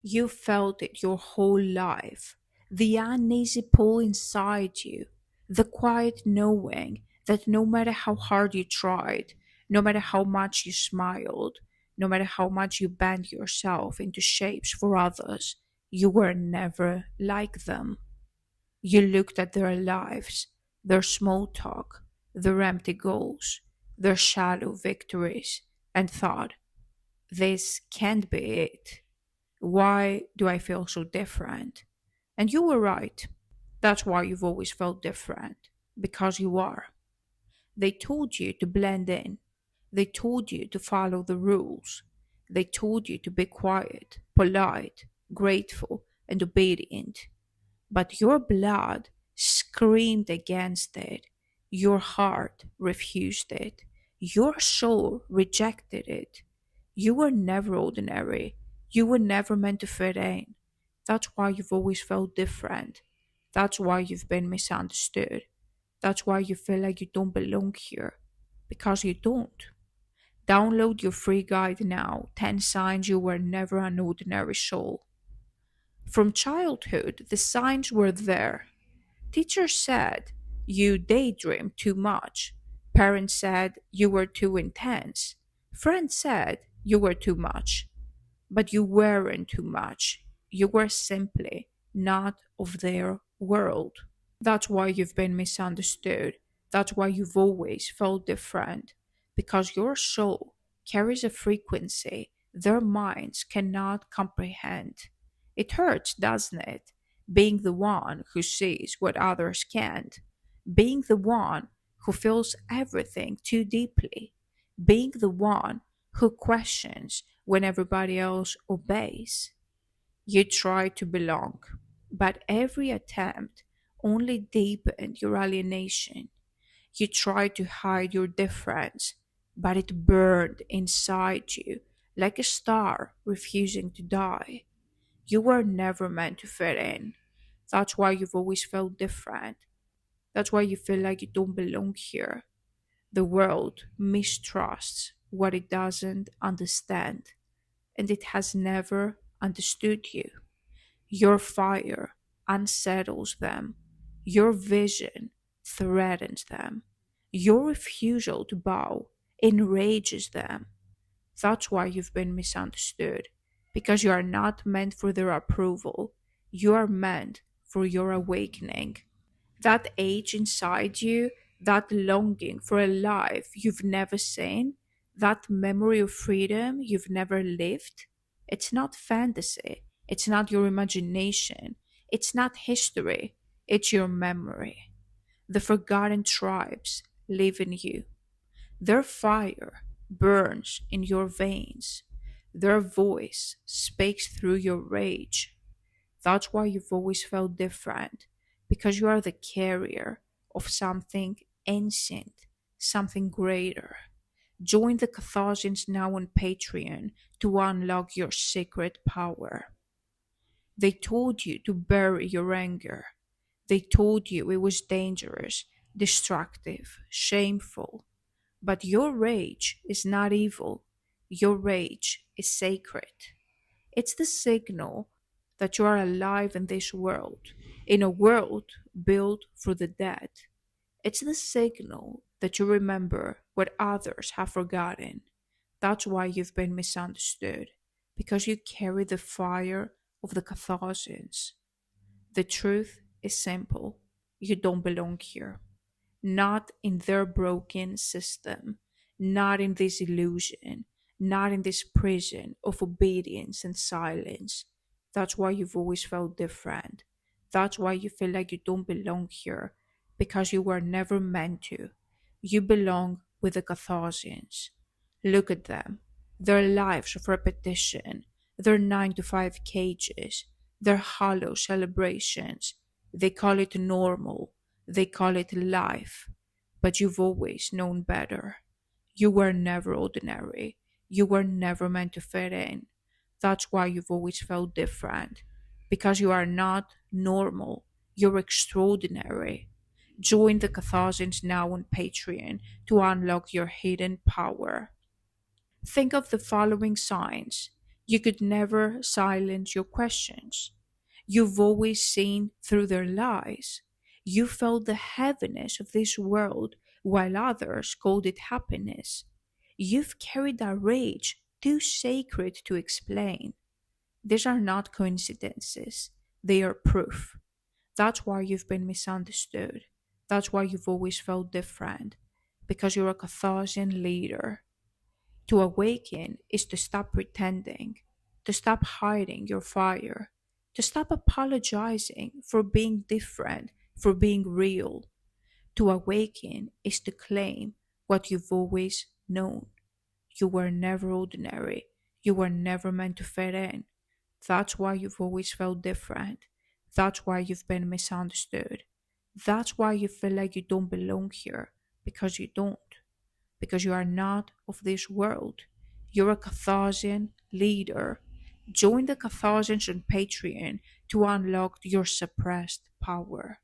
You felt it your whole life. The uneasy pull inside you, the quiet knowing that no matter how hard you tried, no matter how much you smiled, no matter how much you bent yourself into shapes for others, you were never like them. You looked at their lives, their small talk, their empty goals, their shallow victories, and thought, this can't be it. Why do I feel so different? And you were right. That's why you've always felt different. Because you are. They told you to blend in. They told you to follow the rules. They told you to be quiet, polite, grateful, and obedient. But your blood screamed against it. Your heart refused it. Your soul rejected it. You were never ordinary. You were never meant to fit in. That's why you've always felt different. That's why you've been misunderstood. That's why you feel like you don't belong here. Because you don't. Download your free guide now, 10 Signs You Were Never an Ordinary Soul. From childhood, the signs were there. Teachers said you daydream too much. Parents said you were too intense. Friends said you were too much. But you weren't too much. You were simply not of their world. That's why you've been misunderstood. That's why you've always felt different. Because your soul carries a frequency their minds cannot comprehend. It hurts, doesn't it? Being the one who sees what others can't. Being the one who feels everything too deeply. Being the one who questions when everybody else obeys. You try to belong, but every attempt only deepened your alienation. You tried to hide your difference, but it burned inside you like a star refusing to die. You were never meant to fit in. That's why you've always felt different. That's why you feel like you don't belong here. The world mistrusts what it doesn't understand, and it has never understood you. Your fire unsettles them. Your vision threatens them. Your refusal to bow enrages them. That's why you've been misunderstood. Because you are not meant for their approval. You are meant for your awakening. That age inside you, that longing for a life you've never seen, that memory of freedom you've never lived, it's not fantasy, it's not your imagination, it's not history, it's your memory. The forgotten tribes live in you. Their fire burns in your veins. Their voice speaks through your rage. That's why you've always felt different, because you are the carrier of something ancient, something greater. Join the Catharsians now on Patreon to unlock your secret power. They told you to bury your anger. They told you it was dangerous, destructive, shameful. But your rage is not evil. Your rage is sacred. It's the signal that you are alive in this world, in a world built for the dead. It's the signal that you remember what others have forgotten. That's why you've been misunderstood, because you carry the fire of the Catharsians. The truth is simple. You don't belong here. Not in their broken system, not in this illusion, not in this prison of obedience and silence. That's why you've always felt different. That's why you feel like you don't belong here, because you were never meant to. You belong with the Catharsians. Look at them. Their lives of repetition, their 9 to 5 cages, their hollow celebrations. They call it normal. They call it life. But you've always known better. You were never ordinary. You were never meant to fit in. That's why you've always felt different. Because you are not normal. You're extraordinary. Join the Catharsians now on Patreon to unlock your hidden power. Think of the following signs. You could never silence your questions. You've always seen through their lies. You felt the heaviness of this world while others called it happiness. You've carried a rage too sacred to explain. These are not coincidences, they are proof. That's why you've been misunderstood. That's why you've always felt different. Because you're a Catharsian leader. To awaken is to stop pretending, to stop hiding your fire, to stop apologizing for being different, for being real. To awaken is to claim what you've always known. You were never ordinary. You were never meant to fit in. That's why you've always felt different. That's why you've been misunderstood. That's why you feel like you don't belong here, because you don't, because you are not of this world. You're a Catharsian leader. Join the Catharsians on Patreon to unlock your suppressed power.